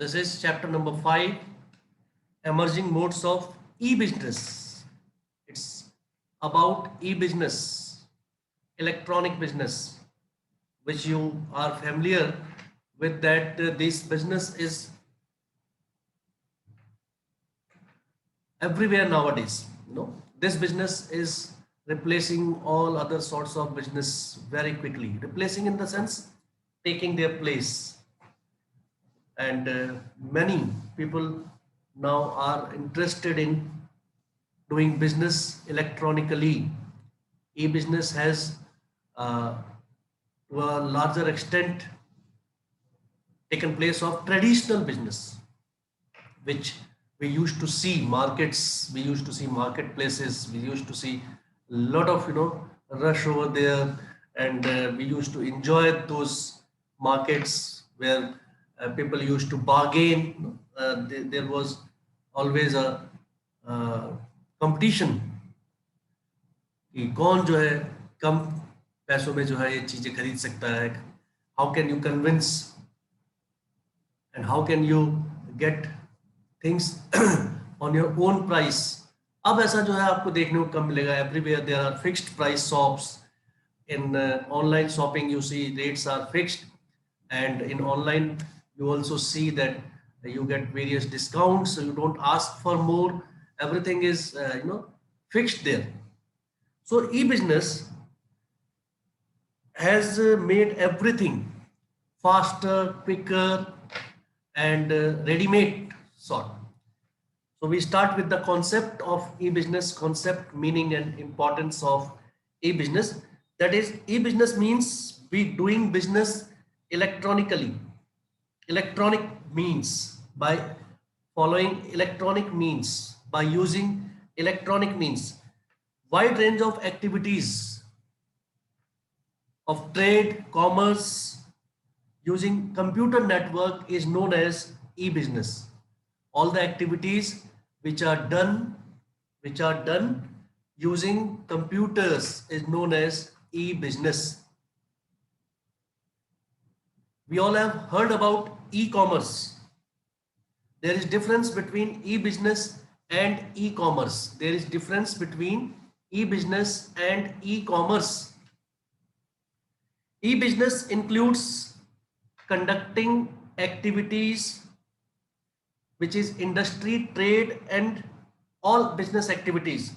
This is chapter number 5, emerging modes of e-business. It's about e-business, electronic business, which you are familiar with that this business is everywhere nowadays. This business is replacing all other sorts of business very quickly. Replacing in the sense taking their place, and many people now are interested in doing business electronically. E-business has, to a larger extent, taken place of traditional business, which we used to see markets, we used to see marketplaces, we used to see a lot of rush over there, and we used to enjoy those markets where people used to bargain. There was always a competition कि कौन जो है कम पैसों में जो है ये चीजें खरीद सकता है. How can you convince and how can you get things on your own price. अब ऐसा जो है आपको देखने को कम मिलेगा. Everywhere there are fixed price shops. In online shopping you see rates are fixed, and in online you also see that you get various discounts, so you don't ask for more. Everything is fixed there. So e-business has made everything faster, quicker, and ready-made sort. So we start with the concept of e-business, concept, meaning, and importance of e-business. That is, e-business means we doing business electronically. Electronic means by following electronic means, by using electronic means. Wide range of activities of trade, commerce, using computer network is known as e-business. All the activities which are done using computers is known as e-business. We all have heard about e-commerce. There is difference between e-business and e-commerce. There is difference between e-business and e-commerce. E-business includes conducting activities which is industry, trade, and all business activities.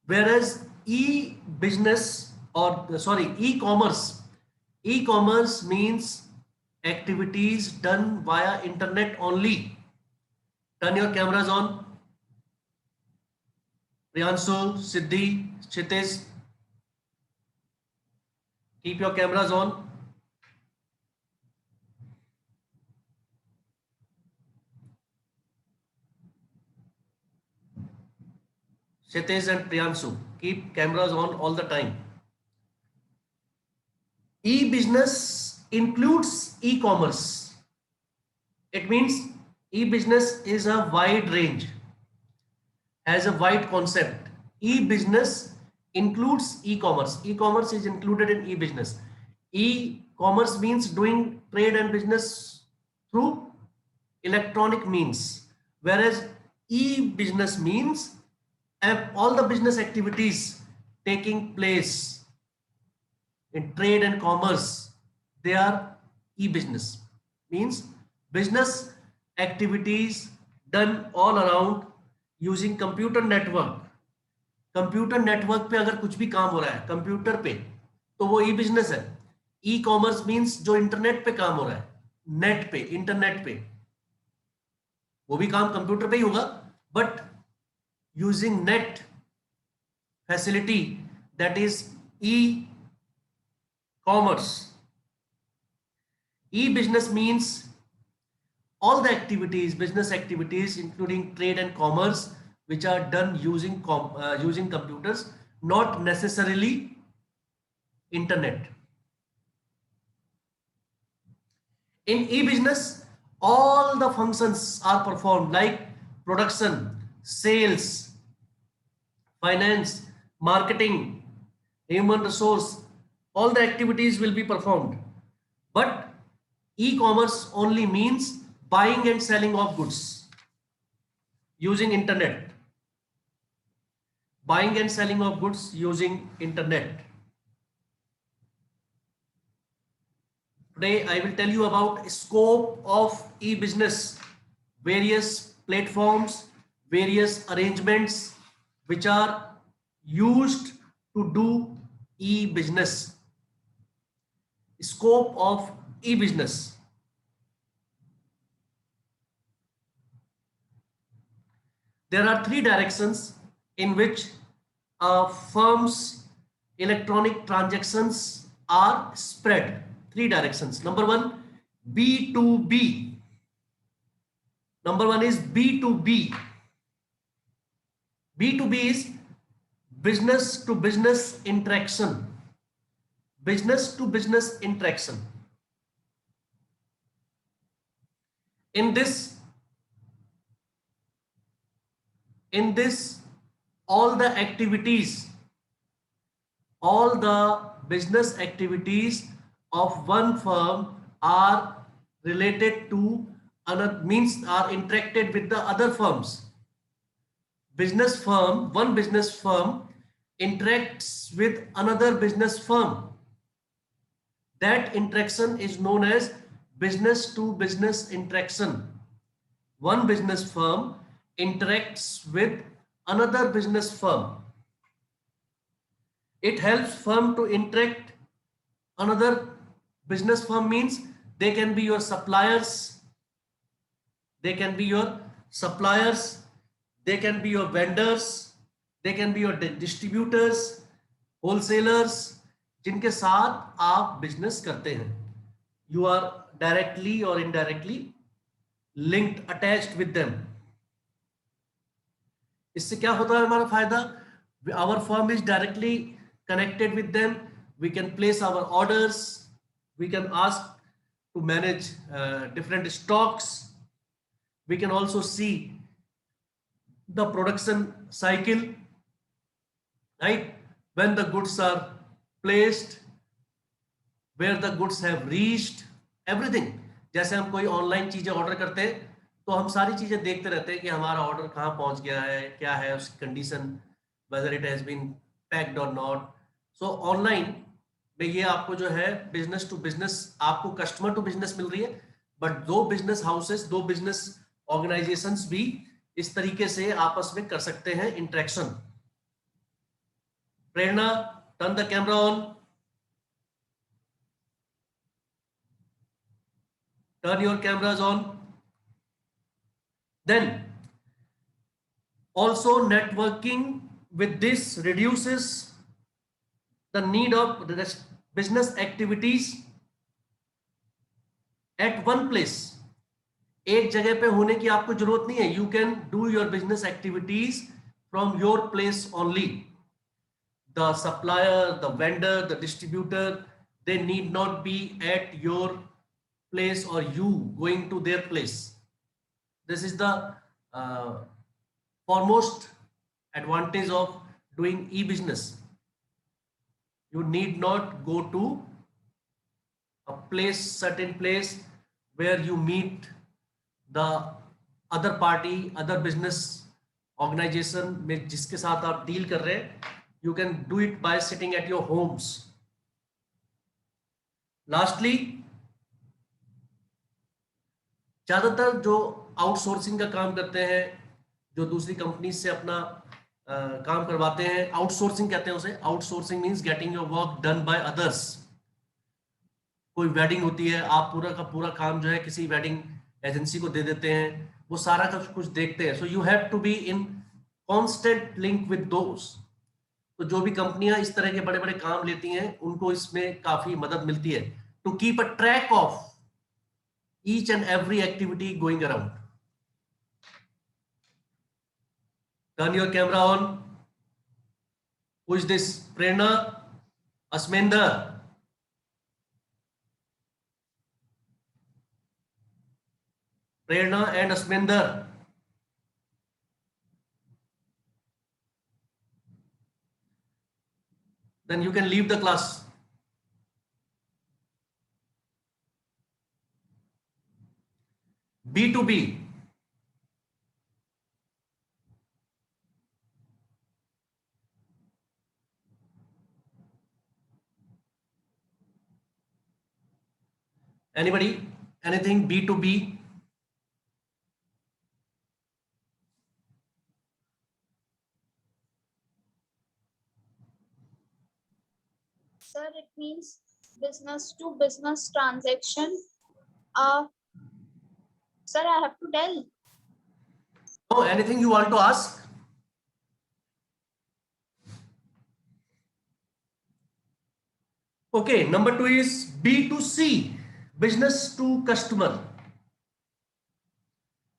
Whereas e-business, or sorry, e-commerce means activities done via internet only. Turn your cameras on. Priyanshu, Siddhi, Kshitij, keep your cameras on. Kshitij and Priyanshu, keep cameras on all the time. E-business includes e-commerce. It means e-business is a wide range, has a wide concept. E-business includes e-commerce. E-commerce is included in e-business. E-commerce means doing trade and business through electronic means, whereas e-business means all the business activities taking place in trade and commerce, they are e-business. Means business activities done all around using computer network. Computer network पे अगर कुछ भी काम हो रहा है computer पे, तो वो ई बिजनेस है. ई कॉमर्स मींस जो इंटरनेट पे काम हो रहा है, नेट पे, इंटरनेट पे, वो भी काम कंप्यूटर पे ही होगा, but using net facility, that is E commerce. E-business means all the activities, business activities, including trade and commerce, which are done using computers, not necessarily internet. In e-business, all the functions are performed like production, sales, finance, marketing, human resource. All the activities will be performed, but E-commerce only means buying and selling of goods using internet. Buying and selling of goods using internet. Today I will tell you about scope of e-business, various platforms, various arrangements which are used to do e-business. Scope of e-business. There are three directions in which a firm's electronic transactions are spread. Three directions. Number one, B2B. Number one is B2B. B2B is business to business interaction. Business to business interaction. In this, all the activities, all the business activities of one firm are related to another, means are interacted with the other firms. One business firm interacts with another business firm. That interaction is known as business to business interaction. One business firm interacts with another business firm. It helps firm to interact another business firm, means they can be your suppliers, they can be your vendors, they can be your distributors, wholesalers, जिनके साथ आप business करते हैं. You are directly or indirectly linked, attached with them. इससे क्या होता है हमारा फायदा? Our firm is directly connected with them. We can place our orders. We can ask to manage different stocks. We can also see the production cycle, right? When the goods are placed, where the goods have reached, everything. जैसे हम कोई online चीजें order करते हैं तो हम सारी चीजें देखते रहते हैं कि हमारा ऑर्डर कहाँ पहुंच गया है, क्या है उसकी condition, whether it has been packed और नॉट. सो ऑनलाइन में ये आपको जो है बिजनेस टू बिजनेस, आपको कस्टमर टू बिजनेस मिल रही है, बट दो बिजनेस हाउसेस, दो बिजनेस ऑर्गेनाइजेशंस भी इस तरीके से आपस में कर सकते हैं interaction. Prerna, turn the camera on. Turn your cameras on. Then also networking with this reduces the need of business activities at one place. एक जगह पे होने की आपको जरूरत नहीं है. You can do your business activities from your place only. The supplier, the vendor, the distributor, they need not be at your place or you going to their place. This is the foremost advantage of doing e-business. You need not go to a place, certain place where you meet the other party, other business organization में जिसके साथ आप deal कर रहे हैं. You can do it by sitting at your homes. Lastly, ज्यादातर जो outsourcing का काम करते हैं, जो दूसरी कंपनी से अपना काम करवाते हैं, आउटसोर्सिंग कहते हैं उसे. Outsourcing means getting your work done by others. कोई वेडिंग होती है, आप पूरा का पूरा काम जो है किसी वेडिंग एजेंसी को दे देते हैं, वो सारा कुछ देखते हैं. So you have to be in constant link with those. तो जो भी कंपनियां इस तरह के बड़े बड़े काम लेती हैं, उनको इसमें काफी मदद मिलती है to keep a track of each and every activity going around. Turn your camera on. Who is this? Prerna? Asmender? Prerna and Asmender. Then you can leave the class. B2B. Anybody? Anything B2B? Sir, it means business to business transaction. Uh, sir, I have to tell. Oh, anything you want to ask? Okay, number 2 is B2C, business to customer.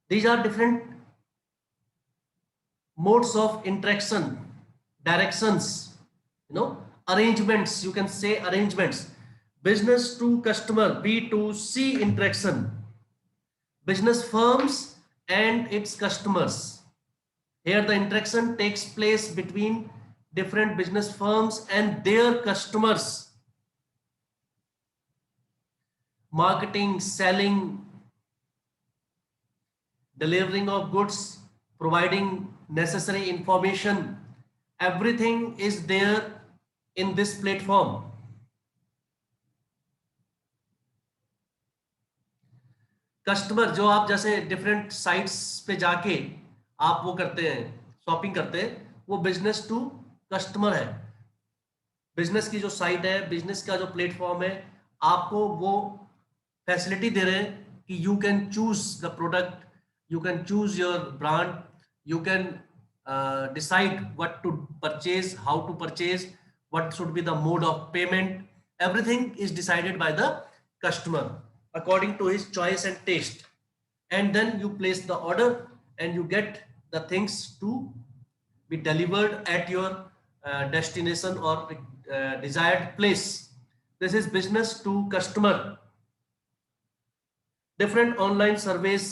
These are different modes of interaction, directions, arrangements. You can say arrangements. Business to customer, B2C interaction. Business firms and its customers. Here the interaction takes place between different business firms and their customers. Marketing, selling, delivering of goods, providing necessary information, everything is there in this platform. Customer जो आप जैसे different sites पे जाके आप वो करते हैं, shopping करते हैं, वो बिजनेस टू कस्टमर है. बिजनेस की जो साइट है, बिजनेस का जो प्लेटफॉर्म है, आपको वो फैसिलिटी दे रहे हैं कि you can choose the product, you can choose your brand, you can decide what to purchase, how to purchase, what should be the mode of payment. Everything is decided by the customer according to his choice and taste, and then you place the order and you get the things to be delivered at your destination or desired place. This is business to customer. Different online surveys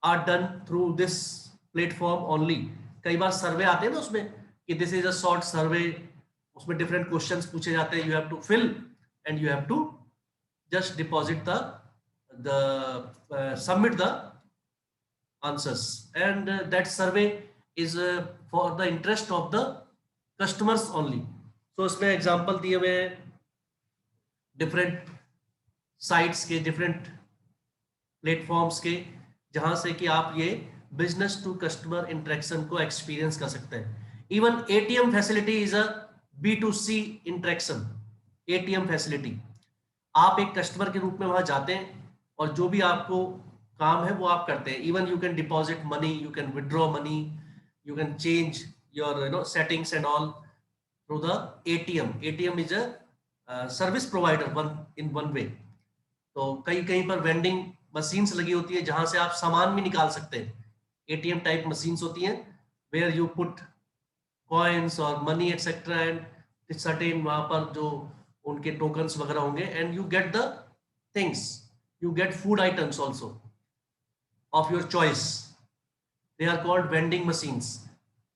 are done through this platform only. कई बार सर्वे आते हैं ना उसमें कि this is a short survey, उसमें different questions पूछे जाते हैं, you have to fill and you have to just deposit the submit the answers, and that survey is for the interest of the customers only. So इसमें example दिए हुए हैं different sites के, different platforms के, जहां से कि आप ये बिजनेस टू कस्टमर इंटरेक्शन को एक्सपीरियंस कर सकते हैं. Even ATM facility is a B2C interaction. ATM facility, आप एक कस्टमर के रूप में वहां जाते हैं और जो भी आपको काम है वो आप करते हैं. Even you can deposit money, you can withdraw money, you can change your settings and all through the ATM. ATM is a service provider one way. तो कहीं पर वेंडिंग मशीन्स लगी होती है जहां से आप सामान भी निकाल सकते हैं. एटीएम टाइप मशीन्स होती हैं वेयर यू पुट कॉइन्स और मनी एक्सेट्रा, एंड सर्टेन वहां पर जो उनके टोकन्स वगैरह होंगे, and you get the things, you get food items also of your choice. They are called vending machines.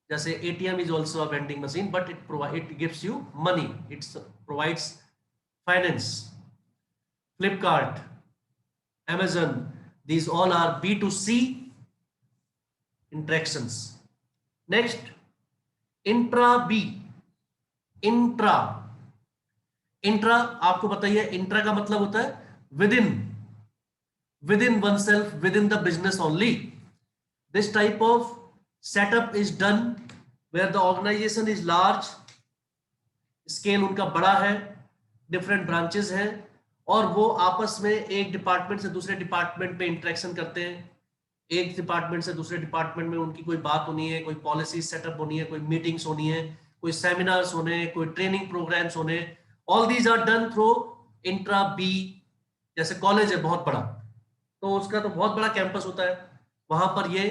जैसे ATM is also a vending machine, but it gives you money, it provides finance. Flipkart, Amazon, these all are B2C interactions. Next, intra-B. Intra. Intra आपको बताइए, intra का मतलब होता है within oneself, within the business only. This type of setup is done where the organisation is large, scale उनका बड़ा है, different branches हैं, और वो आपस में एक डिपार्टमेंट से दूसरे डिपार्टमेंट पे इंटरेक्शन करते हैं. एक डिपार्टमेंट से दूसरे डिपार्टमेंट में उनकी कोई बात होनी है, कोई पॉलिसी सेटअप होनी है, कोई मीटिंग्स होनी है, कोई सेमिनार्स होने, कोई ट्रेनिंग प्रोग्राम्स होने. All these are done through intra B. जैसे कॉलेज है बहुत बड़ा, तो उसका तो बहुत बड़ा कैंपस होता है, वहां पर ये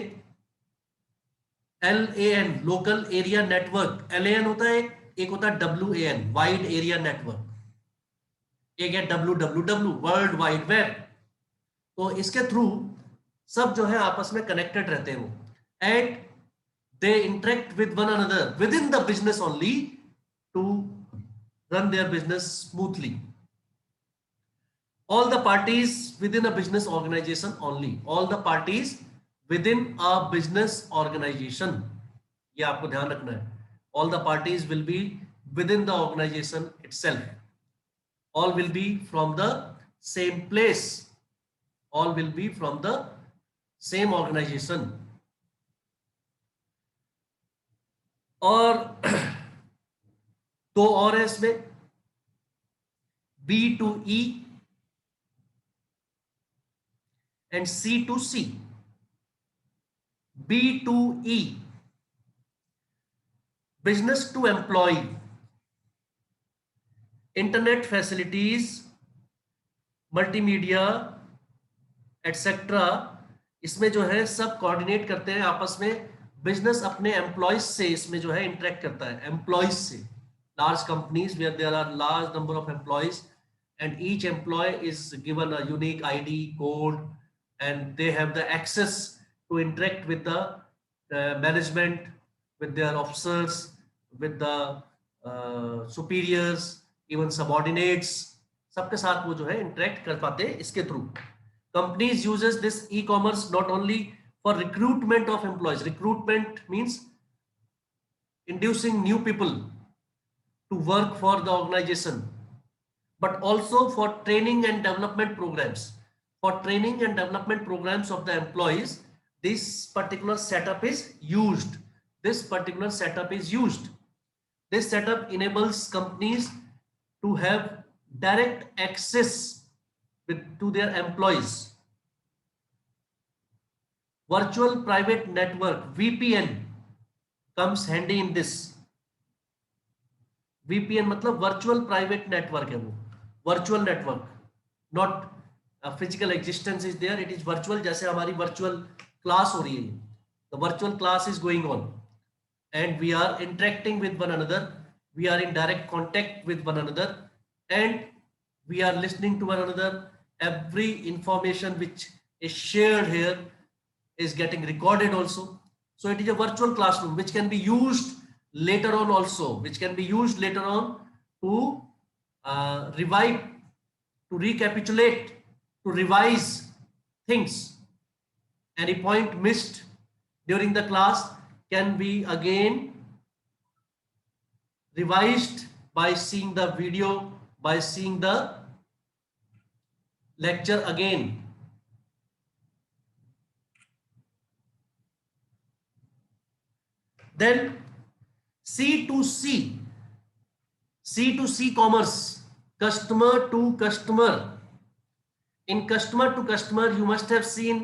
LAN, local area network, LAN होता है, एक होता है WAN, वाइड एरिया नेटवर्क, एक है WWW, वर्ल्ड वाइड वेब. तो इसके थ्रू सब जो है आपस में कनेक्टेड रहते हैं वो, and they interact with one another within the business only to run their business smoothly. all the parties within a business organization only, all the parties within a business organization, ये आपको ध्यान रखना है. All the parties will be within the organization itself. All will be from the same place. All will be from the same organization. और दो और है इसमें, B2E and C2C. B2E, business to employee, internet facilities, multimedia etcetera, इसमें जो है सब coordinate करते हैं आपस में. बिजनेस अपने एम्प्लॉयज से इसमें जो है इंटरेक्ट करता है, एम्प्लॉयज से. Large companies where there are large number of employees and each employee is given a unique ID code and they have the access to interact with the management, with their officers, with the superiors, even subordinates. सबके साथ वो जो है interact कर पाते हैं इसके through. Companies uses this e-commerce not only for recruitment of employees. Recruitment means inducing new people to work for the organization, but also for training and development programs. For training and development programs of the employees, this particular setup is used. This particular setup is used. This setup enables companies to have direct access to their employees. Virtual private network, VPN, comes handy in this. VPN मतलब virtual private network है, वो virtual network, not physical existence is there, it is virtual. जैसे हमारी virtual class हो रही है, the virtual class is going on and we are interacting with one another, we are in direct contact with one another and we are listening to one another. Every information which is shared here is getting recorded also. So it is a virtual classroom which can be used later on also, which can be used later on to revive, to recapitulate, to revise things. Any point missed during the class can be again revised by seeing the video, by seeing the lecture again. Then C2C, C2C commerce, customer to customer. In customer to customer, you must have seen,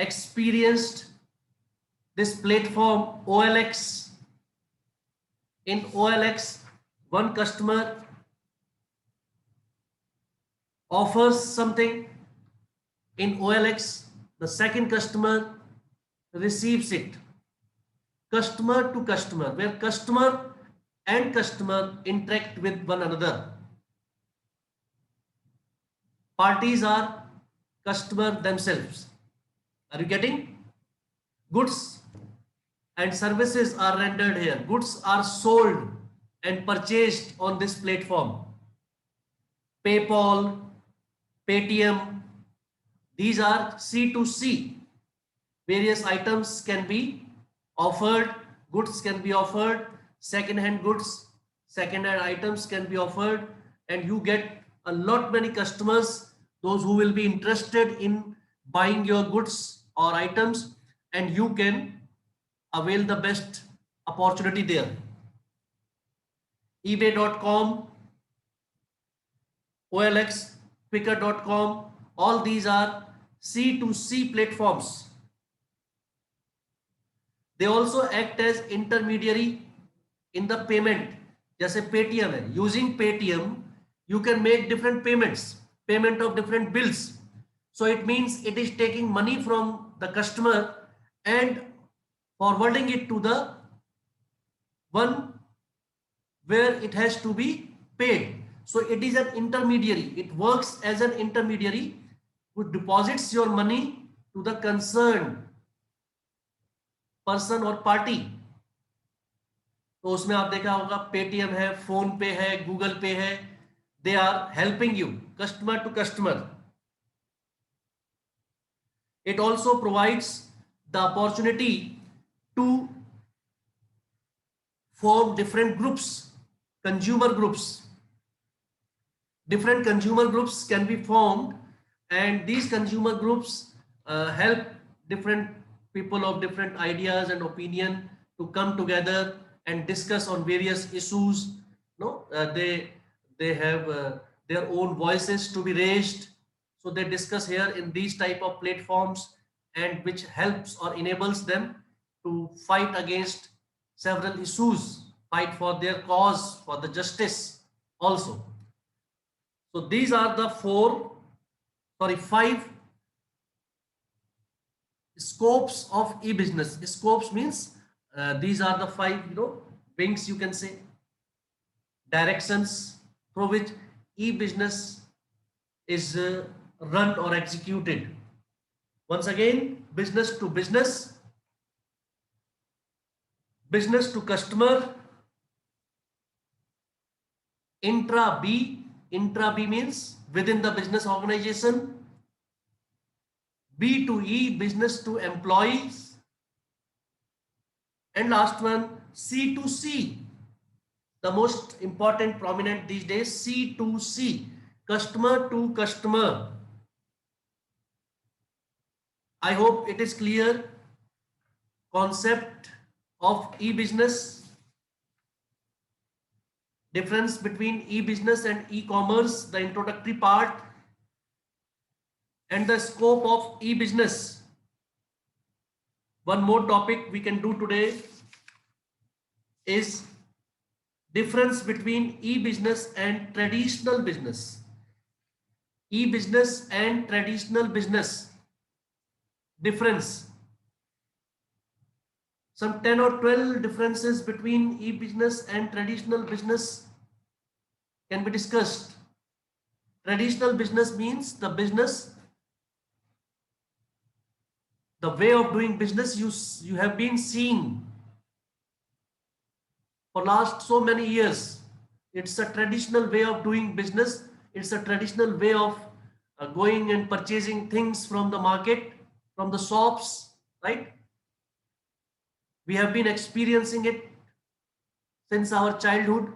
experienced this platform OLX. In OLX, one customer offers something. In OLX, the second customer receives it. Customer to customer, where customer and customer interact with one another. Parties are customer themselves. Are you getting? Goods and services are rendered here. Goods are sold and purchased on this platform. PayPal, Paytm, these are C2C. Various items can be offered, goods can be offered, second-hand goods, second-hand items can be offered, and you get a lot many customers, those who will be interested in buying your goods or items, and you can avail the best opportunity there. eBay.com, OLX, Quicker.com, all these are C2C platforms. They also act as intermediary in the payment. जैसे Paytm है, using Paytm you can make different payments, payment of different bills. So it means it is taking money from the customer and forwarding it to the one where it has to be paid. So it is an intermediary. It works as an intermediary who deposits your money to the concerned person और party. तो उसमें आप देखा होगा Paytm है, phone पे है, Google Pay है. They are helping you, customer to customer. It also provides the opportunity to form different groups, consumer groups. Different consumer groups can be formed, and these consumer groups help different people of different ideas and opinion to come together and discuss on various issues. No, they have their own voices to be raised, so they discuss here in these type of platforms, and which helps or enables them to fight against several issues, fight for their cause, for the justice also. So these are the five scopes of e-business. Scopes means these are the five, wings, you can say, directions through which e-business is run or executed. Once again, business to business, business to customer, intra B means within the business organization, B to E, business to employees, and last one, C to C, the most important prominent these days, C to C, customer to customer. I hope it is clear concept of e-business, difference between e-business and e-commerce, the introductory part, and the scope of e-business. One more topic we can do today is difference between e-business and traditional business. E-business and traditional business difference. Some 10 or 12 differences between e-business and traditional business can be discussed. Traditional business means the business, the way of doing business you have been seeing for last so many years. It's a traditional way of doing business. It's a traditional way of going and purchasing things from the market, from the shops, right? We have been experiencing it since our childhood.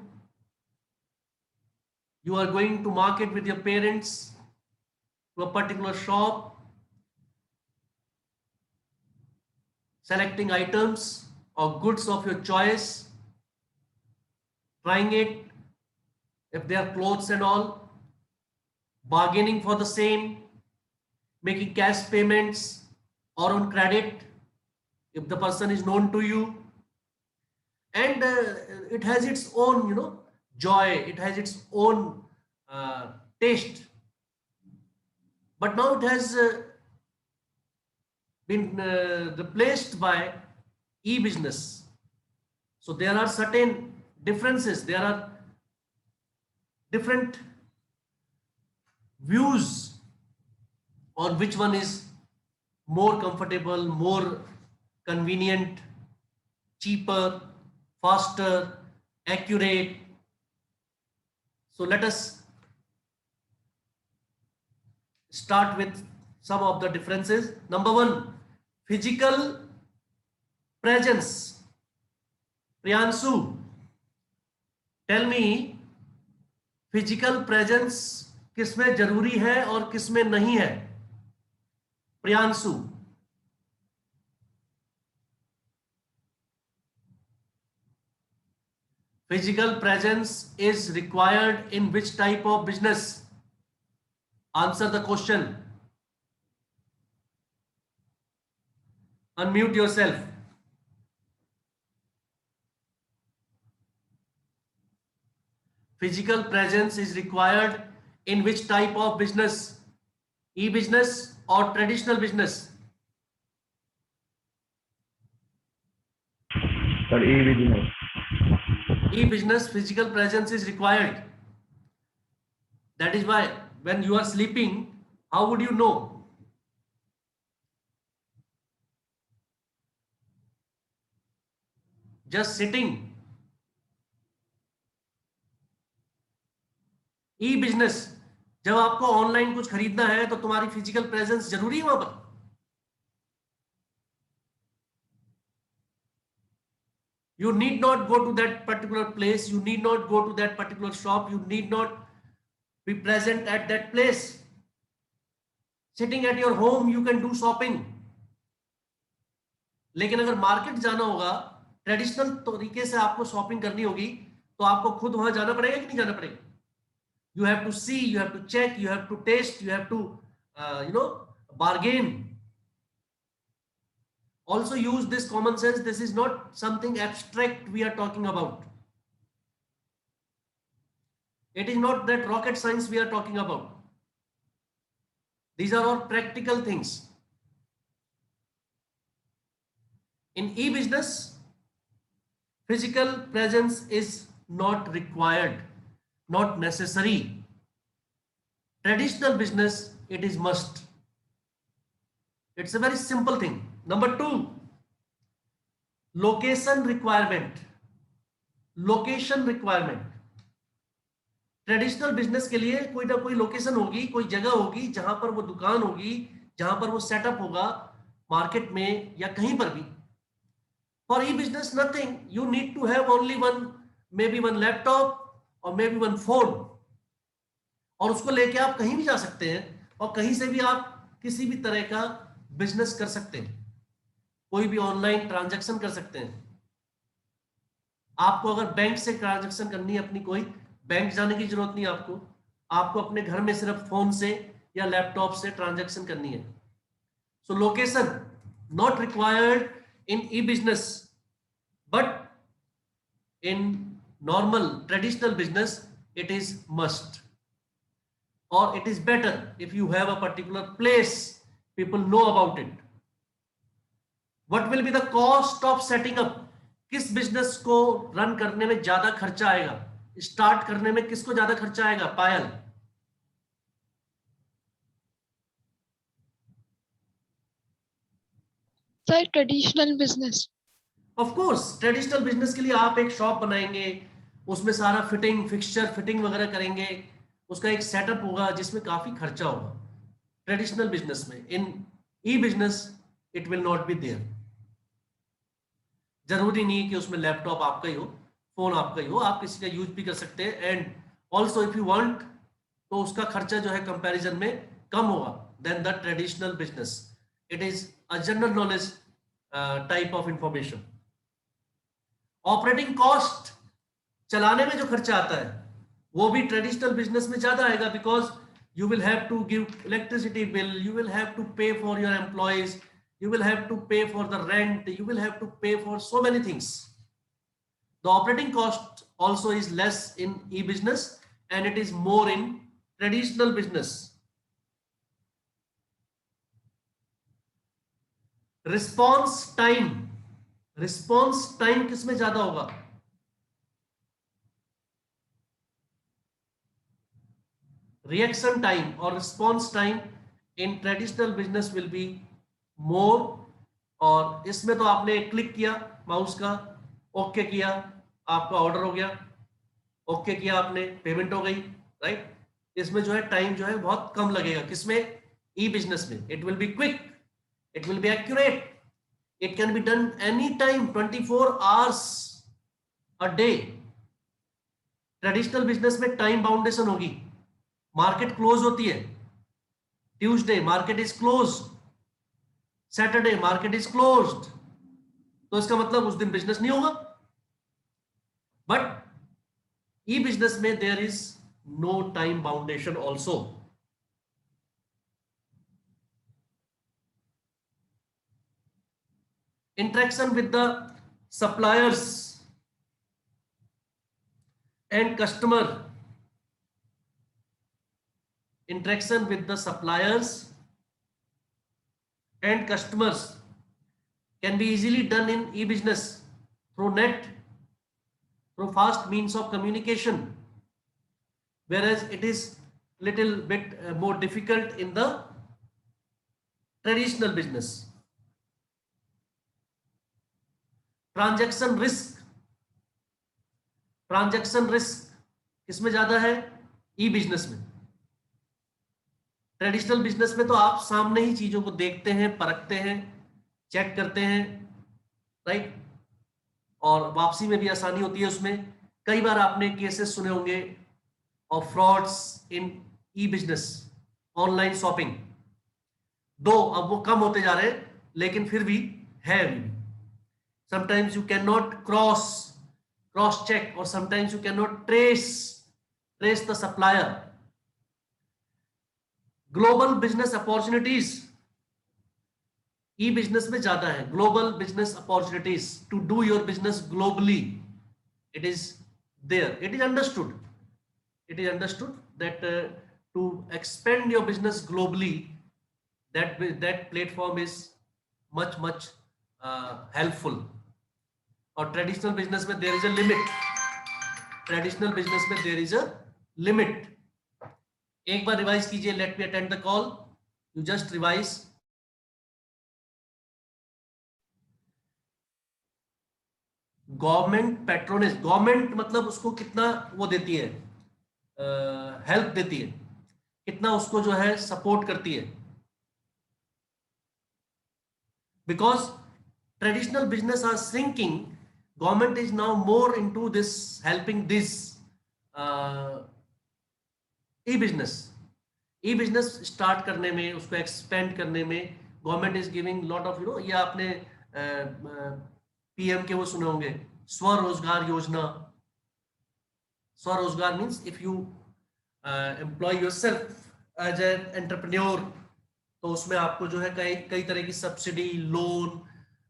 You are going to market with your parents to a particular shop, selecting items or goods of your choice, trying it, if they are clothes and all, bargaining for the same, making cash payments or on credit if the person is known to you. And it has its own, joy, it has its own taste. But now it has been replaced by e-business. So there are certain differences, there are different views on which one is more comfortable, more convenient, cheaper, faster, accurate. So let us start with some of the differences. Number one, physical presence. Priyanshu, tell me, physical presence किसमें जरूरी है और किसमें नहीं है? Priyanshu, physical presence is required in which type of business? Answer the question. Unmute yourself. Physical presence is required in which type of business? E-business or traditional business? Sir, e-business. E-business, physical presence is required. That is why when you are sleeping, how would you know? Just sitting. ई-बिजनेस, जब आपको online कुछ खरीदना है तो तुम्हारी physical presence जरूरी है वहां पर, You need not go to that particular place, you need not go to that particular shop, you need not be present at that place. Sitting at your home you can do shopping. लेकिन अगर market जाना होगा, traditional तरीके से आपको shopping करनी होगी, तो आपको खुद वहां जाना पड़ेगा कि नहीं जाना पड़ेगा? You have to see, you have to check, you have to taste, you have to bargain. Also use this common sense. This is not something abstract we are talking about. It is not that rocket science we are talking about. These are all practical things. In e-business, physical presence is not required, not necessary. Traditional business, it is must. It's a very simple thing. Number 2, location requirement. Location requirement. Traditional business के लिए कोई ना कोई location होगी, कोई जगह होगी जहां पर वो दुकान होगी, जहां पर वो सेटअप होगा, मार्केट में या कहीं पर भी. For e business nothing, you need to have only one, maybe one laptop और मे बी वन फोन, और उसको लेके आप कहीं भी जा सकते हैं और कहीं से भी आप किसी भी तरह का बिजनेस कर सकते हैं, कोई भी ऑनलाइन ट्रांजैक्शन कर सकते हैं. आपको अगर बैंक से ट्रांजैक्शन करनी है अपनी, कोई बैंक जाने की जरूरत नहीं आपको, आपको अपने घर में सिर्फ फोन से या लैपटॉप से ट्रांजैक्शन करनी है. So location not required in e business, but in normal traditional business it is must, और it is better if you have a particular place, people know about it. What will be the cost of setting up? किस business को run करने में ज्यादा खर्चा आएगा? Start करने में किसको ज्यादा खर्चा आएगा? Payal. Sir traditional business. Of course, traditional business के लिए आप एक शॉप बनाएंगे, उसमें सारा फिटिंग फिक्सचर फिटिंग वगैरह करेंगे, उसका एक सेटअप होगा जिसमें काफी खर्चा होगा ट्रेडिशनल बिजनेस में. In e business it will not be there. जरूरी नहीं है कि उसमें लैपटॉप आपका ही हो, फोन आपका ही हो, आप किसी का यूज भी कर सकते हैं. And also if you want, तो उसका खर्चा जो है कंपैरिजन में कम होगा than the traditional business. It is a general knowledge type of information. Operating cost, चलाने में जो खर्चा आता है वो भी ट्रेडिशनल बिजनेस में ज्यादा आएगा, because you will have to give electricity bill, you will have to pay for your employees, you will have to pay for the rent, you will have to pay for so many things. The operating cost also is less in e-business and it is more in traditional business. Response time, response time किसमें ज्यादा होगा? Reaction time or response time in traditional business will be more. और इसमें तो आपने click किया mouse का, okay किया, आपका ऑर्डर हो गया, ओके किया आपने, पेमेंट हो गई, राइट. इसमें जो है टाइम जो है बहुत कम लगेगा. किसमें? ई बिजनेस में. It will be quick, it will be accurate, it can be done any time, 24 hours a day. Traditional business में टाइम बाउंडेशन होगी. मार्केट क्लोज होती है, Tuesday market is close, Saturday market is closed, तो इसका मतलब उस दिन business नहीं होगा. बट ई बिजनेस में there is no time boundation also. Interaction with the suppliers and customer, interaction with the suppliers and customers can be easily done in e-business through net, through fast means of communication, whereas it is little bit more difficult in the traditional business. Transaction risk, transaction risk किसमें ज्यादा है? e-business में. Traditional business में तो आप सामने ही चीजों को देखते हैं, परखते हैं, चेक करते हैं, राइट. और वापसी में भी आसानी होती है उसमें। कई बार आपने केसेस सुने होंगे of frauds in e business, online shopping. दो अब वो कम होते जा रहे हैं, लेकिन फिर भी है अभी भी। Sometimes you cannot cross check, or sometimes you cannot trace the supplier. Global business opportunities e business में ज्यादा है। Global business opportunities to do your business globally, it is there, it is understood that to expand your business globally, that platform is much helpful. और traditional business में there is a limit, traditional business में there is a limit. एक बार revise कीजिए, let me attend the call, you just revise. Government patronage, government मतलब उसको कितना वो देती है, हेल्प देती है, कितना उसको जो है सपोर्ट करती है। Because traditional business are shrinking, government is now more into this, helping this e business. E business start करने में, उसको एक्सपेंड करने में government is giving lot of, ये आपने पीएम के वो सुने होंगे, स्वरोजगार योजना। स्वरोजगार means if you employ yourself as an entrepreneur, तो उसमें आपको जो है कई तरह की subsidy, loan,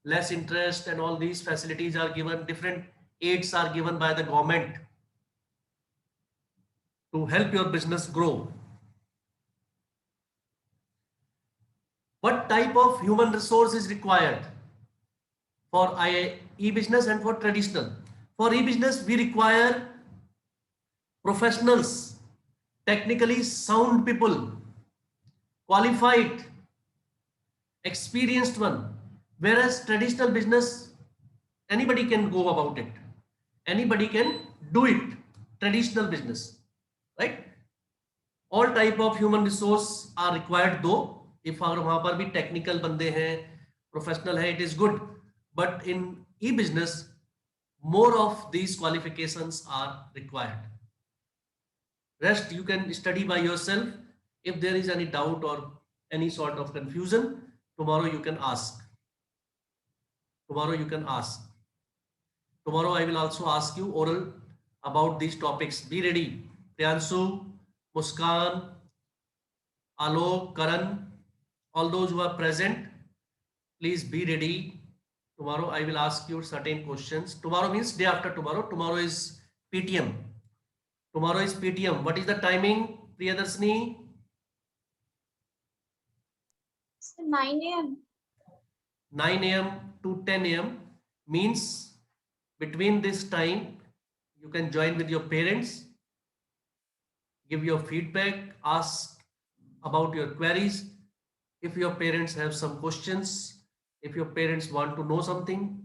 less interest and all these facilities are given, different aids are given by the government to help your business grow. What type of human resource is required for e-business and for traditional? For e-business, we require professionals, technically sound people, qualified, experienced one. Whereas traditional business, anybody can go about it. Anybody can do it. Traditional business, right? All type of human resource are required though. If अगर वहां पर भी technical बंदे हैं, professional है, it is good, but in e business more of these qualifications are required. Rest you can study by yourself. If there is any doubt or any sort of confusion, tomorrow you can ask. Tomorrow I will also ask you oral about these topics. Be ready. Priyanshu, Muskan, Alok, Karan, all those who are present, please be ready. Tomorrow I will ask you certain questions. Tomorrow means day after tomorrow. Tomorrow is PTM. What is the timing, Priyadarshini? It's 9 a.m. 9 a.m. to 10 a.m. means between this time you can join with your parents, give your feedback, ask about your queries. If your parents have some questions, if your parents want to know something,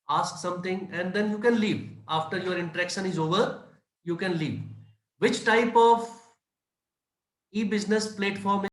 ask something, and then you can leave. After your interaction is over, you can leave. Which type of e-business platform